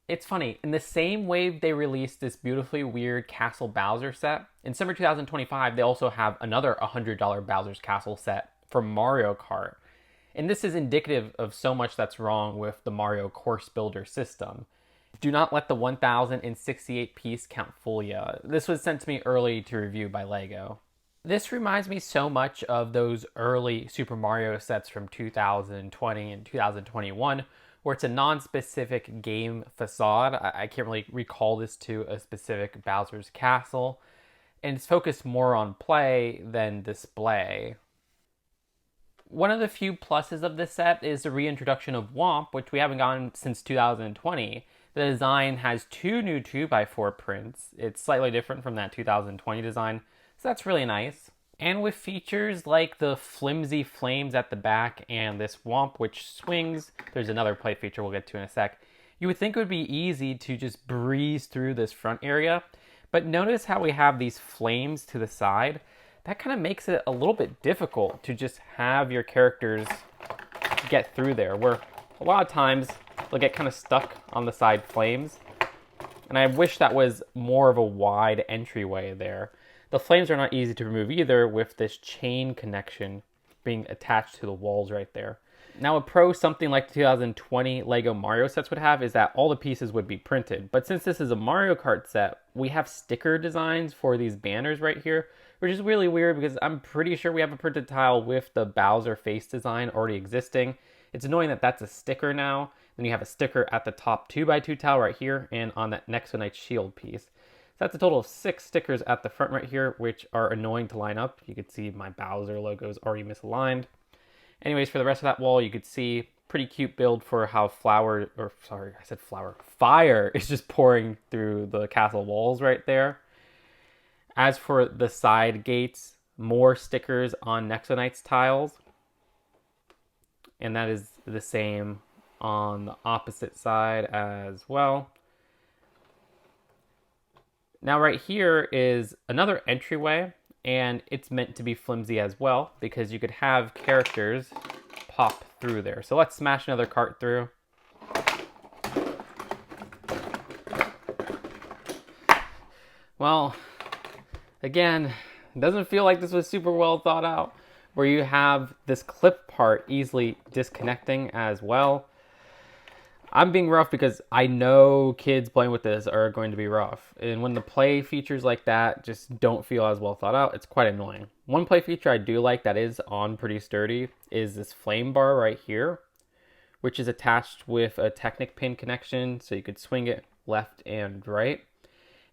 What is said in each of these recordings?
It's funny, in the same wave they released this beautifully weird Castle Bowser set, in summer 2025 they also have another $100 Bowser's Castle set for Mario Kart. And this is indicative of so much that's wrong with the Mario Course Builder system. Do not let the 1068 piece count fool you. This was sent to me early to review by LEGO. This reminds me so much of those early Super Mario sets from 2020 and 2021, where it's a non-specific game facade. I can't really recall this to a specific Bowser's Castle, and it's focused more on play than display. One of the few pluses of this set is the reintroduction of Thwomp, which we haven't gotten since 2020. The design has two new 2x4 prints. It's slightly different from that 2020 design, so that's really nice. And with features like the flimsy flames at the back and this Thwomp which swings, there's another play feature we'll get to in a sec, you would think it would be easy to just breeze through this front area, but notice how we have these flames to the side. That kind of makes it a little bit difficult to just have your characters get through there, where a lot of times they'll get kind of stuck on the side flames. And I wish that was more of a wide entryway there. The flames are not easy to remove either, with this chain connection being attached to the walls right there. Now, a pro something like the 2020 LEGO Mario sets would have is that all the pieces would be printed. But since this is a Mario Kart set, we have sticker designs for these banners right here, which is really weird because I'm pretty sure we have a printed tile with the Bowser face design already existing. It's annoying that that's a sticker now. Then you have a sticker at the top 2x2 tile right here and on that Next to Night shield piece. So that's a total of 6 stickers at the front right here, which are annoying to line up. You can see my Bowser logo is already misaligned. Anyways, for the rest of that wall, you could see pretty cute build for how fire is just pouring through the castle walls right there. As for the side gates, more stickers on Nexonite's tiles. And that is the same on the opposite side as well. Now right here is another entryway, and it's meant to be flimsy as well because you could have characters pop through there. So let's smash another cart through. Well, again, it doesn't feel like this was super well thought out, where you have this clip part easily disconnecting as well. I'm being rough because I know kids playing with this are going to be rough. And when the play features like that just don't feel as well thought out, it's quite annoying. One play feature I do like that is on pretty sturdy is this flame bar right here, which is attached with a Technic pin connection, so you could swing it left and right.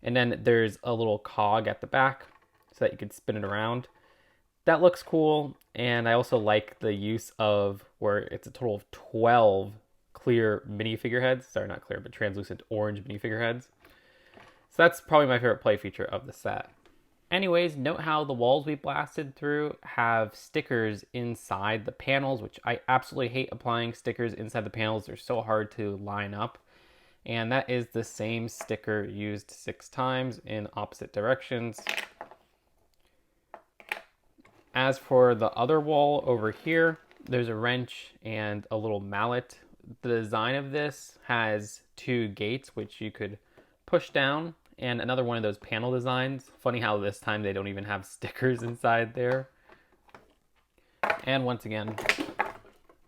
And then there's a little cog at the back so that you could spin it around. That looks cool, and I also like the use of where it's a total of 12 clear minifigure heads. Sorry, not clear, but translucent orange minifigure heads. So that's probably my favorite play feature of the set. Anyways, note how the walls we blasted through have stickers inside the panels, which I absolutely hate applying stickers inside the panels. They're so hard to line up. And that is the same sticker used 6 times in opposite directions. As for the other wall over here, there's a wrench and a little mallet. The design of this has 2 gates, which you could push down, and another one of those panel designs. Funny how this time they don't even have stickers inside there. And once again,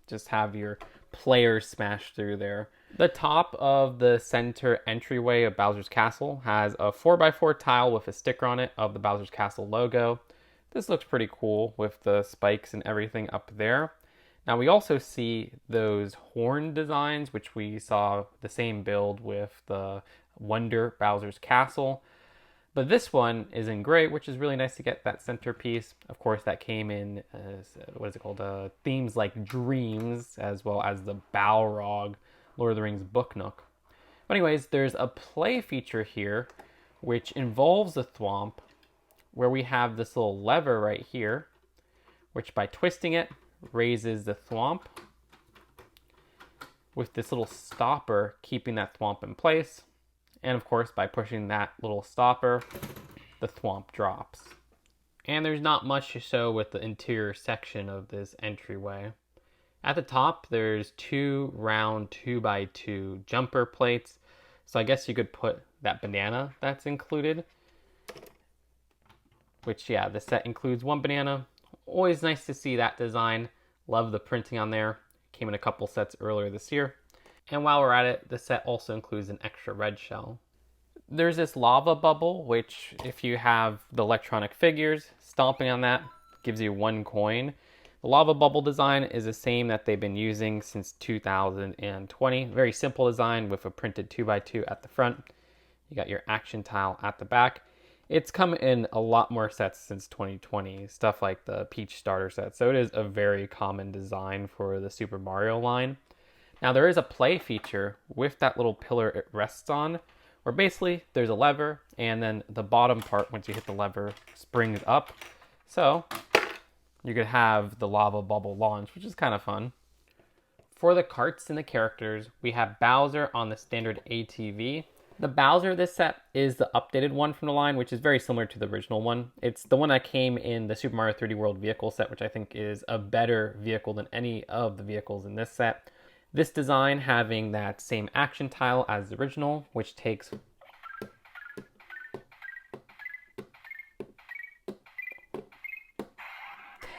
just have your players smash through there. The top of the center entryway of Bowser's Castle has a 4x4 tile with a sticker on it of the Bowser's Castle logo. This looks pretty cool with the spikes and everything up there. Now we also see those horn designs, which we saw the same build with the Wonder Bowser's Castle. But this one is in gray, which is really nice to get that centerpiece. Of course, that came in, themes like Dreams, as well as the Balrog Lord of the Rings book nook. But anyways, there's a play feature here, which involves the Thwomp, where we have this little lever right here, which by twisting it, raises the Thwomp, with this little stopper keeping that Thwomp in place. And of course, by pushing that little stopper, the Thwomp drops. And there's not much to show with the interior section of this entryway. At the top, there's 2 round 2x2 jumper plates. So I guess you could put that banana that's included. Which, yeah, the set includes one banana. Always nice to see that design. Love the printing on there. Came in a couple sets earlier this year. And while we're at it, the set also includes an extra red shell. There's this lava bubble, which if you have the electronic figures, stomping on that gives you 1 coin. The lava bubble design is the same that they've been using since 2020. Very simple design with a printed 2x2 at the front. You got your action tile at the back. It's come in a lot more sets since 2020, stuff like the Peach starter set. So it is a very common design for the Super Mario line. Now there is a play feature with that little pillar it rests on, where basically there's a lever and then the bottom part, once you hit the lever, springs up. So you could have the lava bubble launch, which is kind of fun. For the carts and the characters, we have Bowser on the standard ATV. The Bowser this set is the updated one from the line, which is very similar to the original one. It's the one that came in the Super Mario 3D World vehicle set, which I think is a better vehicle than any of the vehicles in this set. This design having that same action tile as the original, which takes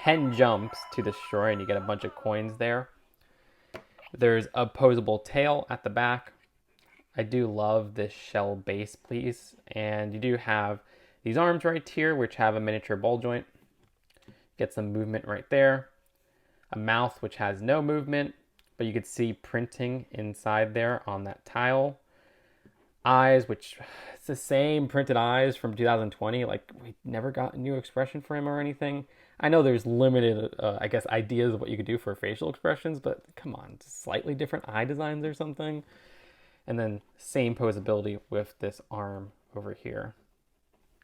ten jumps to destroy, and you get a bunch of coins there. There's a posable tail at the back. I do love this shell base piece, and you do have these arms right here, which have a miniature ball joint. Get some movement right there. A mouth which has no movement, but you could see printing inside there on that tile. Eyes, which it's the same printed eyes from 2020. Like, we never got a new expression for him or anything. I know there's limited, I guess, ideas of what you could do for facial expressions, but come on, slightly different eye designs or something. And then same posability with this arm over here.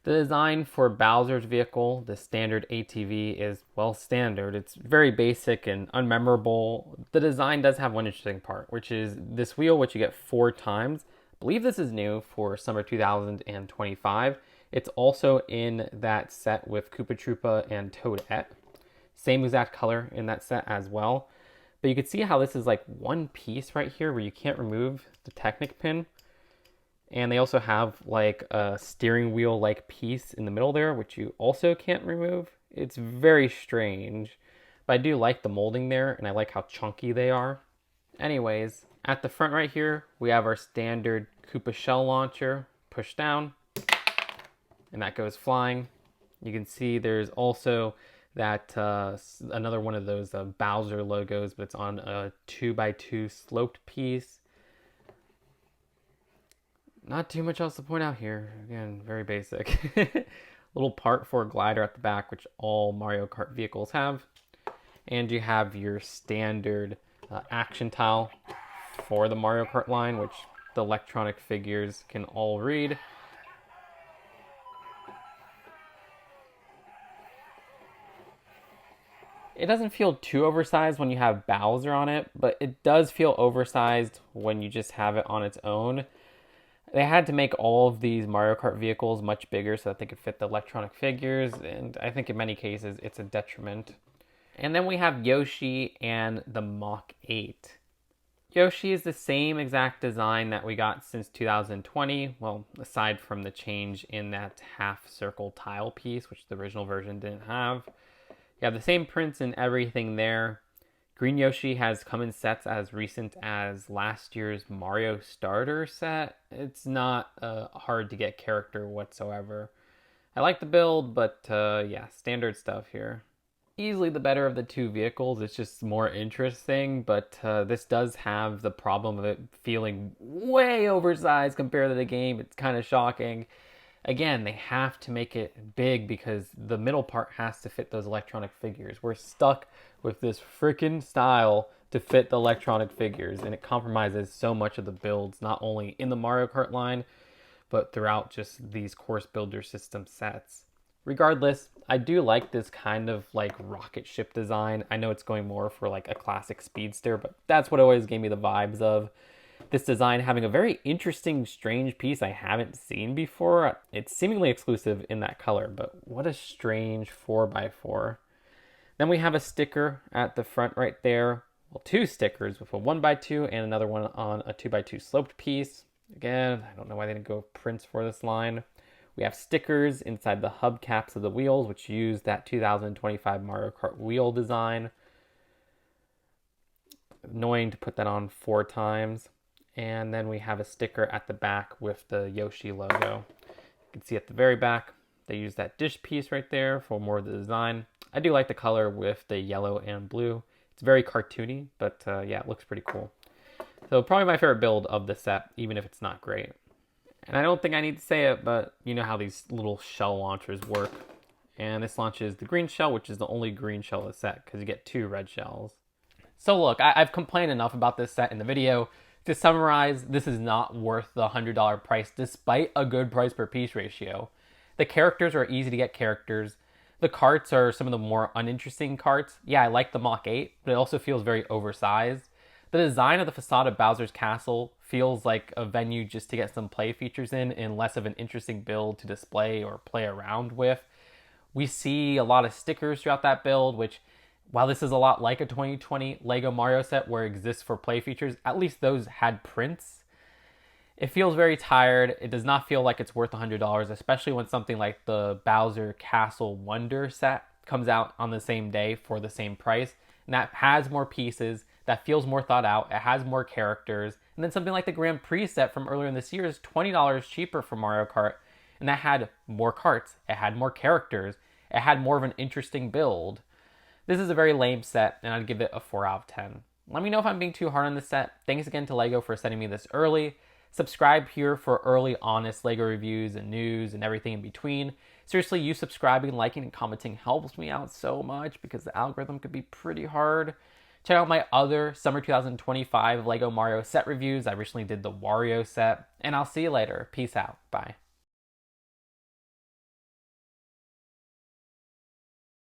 The design for Bowser's vehicle, the standard ATV, is, well, standard. It's very basic and unmemorable. The design does have one interesting part, which is this wheel, which you get 4 times. I believe this is new for summer 2025. It's also in that set with Koopa Troopa and Toadette. Same exact color in that set as well. But you can see how this is like one piece right here where you can't remove the Technic pin. And they also have like a steering wheel like piece in the middle there, which you also can't remove. It's very strange, but I do like the molding there, and I like how chunky they are. Anyways, at the front right here, we have our standard Koopa shell launcher. Push down, and that goes flying. You can see there's also that another one of those Bowser logos, but it's on a 2x2 sloped piece. Not too much else to point out here. Again, very basic. Little part for a glider at the back, which all Mario Kart vehicles have. And you have your standard action tile for the Mario Kart line, which the electronic figures can all read. It doesn't feel too oversized when you have Bowser on it, but it does feel oversized when you just have it on its own. They had to make all of these Mario Kart vehicles much bigger so that they could fit the electronic figures, and I think in many cases it's a detriment. And then we have Yoshi and the Mach 8. Yoshi is the same exact design that we got since 2020, well, aside from the change in that half circle tile piece, which the original version didn't have. You have the same prints and everything there. Green Yoshi has come in sets as recent as last year's Mario starter set. It's not a hard to get character whatsoever. I like the build, but yeah, standard stuff here. Easily the better of the two vehicles. It's just more interesting, but this does have the problem of it feeling way oversized compared to the game. It's kind of shocking. Again, they have to make it big because the middle part has to fit those electronic figures. We're stuck with this freaking style to fit the electronic figures, and it compromises so much of the builds, not only in the Mario Kart line, but throughout just these course builder system sets. Regardless, I do like this kind of like rocket ship design. I know it's going more for like a classic speedster, but that's what always gave me the vibes of this design, having a very interesting, strange piece I haven't seen before. It's seemingly exclusive in that color, but what a strange 4x4. Then we have a sticker at the front right there. Well, 2 stickers with a 1x2 and another one on a 2x2 sloped piece. Again, I don't know why they didn't go prints for this line. We have stickers inside the hubcaps of the wheels, which use that 2025 Mario Kart wheel design. Annoying to put that on 4 times. And then we have a sticker at the back with the Yoshi logo. You can see at the very back, they use that dish piece right there for more of the design. I do like the color with the yellow and blue. It's very cartoony, but yeah, it looks pretty cool. So probably my favorite build of the set, even if it's not great. And I don't think I need to say it, but you know how these little shell launchers work. And this launches the green shell, which is the only green shell of the set, because you get 2 red shells. So look, I've complained enough about this set in the video. To summarize, this is not worth the $100 price, despite a good price per piece ratio. The characters are easy to get characters. The carts are some of the more uninteresting carts. Yeah, I like the Mach 8, but it also feels very oversized. The design of the facade of Bowser's Castle feels like a venue just to get some play features in and less of an interesting build to display or play around with. We see a lot of stickers throughout that build, which, while this is a lot like a 2020 Lego Mario set where it exists for play features, at least those had prints. It feels very tired. It does not feel like it's worth $100, especially when something like the Bowser Castle Wonder set comes out on the same day for the same price. And that has more pieces, that feels more thought out, it has more characters. And then something like the Grand Prix set from earlier in this year is $20 cheaper for Mario Kart. And that had more carts, it had more characters, it had more of an interesting build. This is a very lame set, and I'd give it a 4 out of 10. Let me know if I'm being too hard on this set. Thanks again to LEGO for sending me this early. Subscribe here for early, honest LEGO reviews and news and everything in between. Seriously, you subscribing, liking, and commenting helps me out so much because the algorithm could be pretty hard. Check out my other Summer 2025 LEGO Mario set reviews. I recently did the Wario set, and I'll see you later. Peace out. Bye.